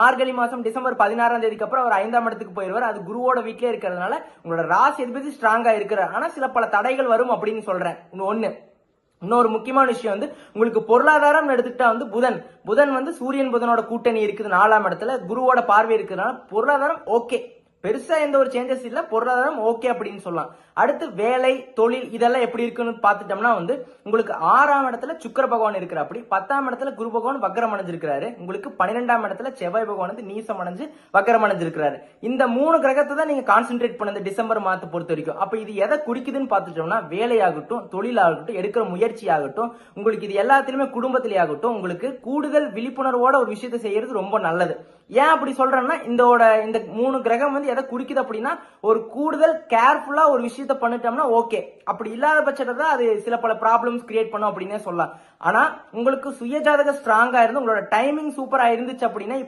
மார்கழி மாசம் டிசம்பர் 16ஆம் தேதிக்கு அப்புறம் அவர் 5ஆம் இடத்துக்கு போயிருவார். அது குருவோட வீட்டிலே இருக்கிறதுனால உங்களோட ராசி அதிபதி ஸ்ட்ராங்கா இருக்கிறார். ஆனா சில பல தடைகள் வரும் அப்படின்னு சொல்றேன். இன்னொரு முக்கியமான விஷயம் உங்களுக்கு பொருளாதாரம் எடுத்துக்கிட்டா புதன் சூரியன் புதனோட கூட்டணி இருக்குது 4ஆம் இடத்துல, குருவோட பார்வை இருக்கிறதுனால பொருளாதாரம் ஓகே, பெருசா எந்த ஒரு சேஞ்சஸ் இல்ல, பொருளாதாரம் ஓகே அப்படின்னு சொல்லலாம். அடுத்து வேலை தொழில் இதெல்லாம் எப்படி இருக்குன்னு பாத்துட்டோம்னா உங்களுக்கு 6ஆம் இடத்துல சுக்கிர பகவான் இருக்கிற, அப்படி 10ஆம் இடத்துல குரு பகவான் வக்ரம் அடைஞ்சிருக்கிறாரு. உங்களுக்கு 12ஆம் இடத்துல செவ்வாய் பகவான் நீசம் அடைஞ்சு வக்ரம் அடைஞ்சிருக்கிறாரு. இந்த 3 கிரகத்தை தான் நீங்க கான்சென்ட்ரேட் பண்ண டிசம்பர் மாதத்தை பொறுத்த வரைக்கும். அப்ப இது எதை குறிக்குதுன்னு பாத்துட்டோம்னா வேலையாகட்டும், தொழிலாகட்டும், எடுக்கிற முயற்சி ஆகட்டும், உங்களுக்கு இது எல்லாத்திலுமே குடும்பத்திலே ஆகட்டும், உங்களுக்கு கூடுதல் விழிப்புணர்வோட ஒரு விஷயத்தை செய்யறது ரொம்ப நல்லது. ஏன் அப்படி சொல்றேன்னா இந்த 3 கிரகம் எதை குறிக்குது அப்படின்னா ஒரு கூடுதல் கேர்ஃபுல்லா ஒரு விஷயத்த பண்ணிட்டோம்னா ஓகே, அப்படி இல்லாத பட்சத்துல அது சில பல ப்ராப்ளம்ஸ் கிரியேட் பண்ணும் அப்படின்னே சொல்லலாம். ஆனா உங்களுக்கு சுயஜாதக ஸ்ட்ராங்கா இருந்து உங்களோட டைமிங் சூப்பரா இருந்துச்சு அப்படின்னா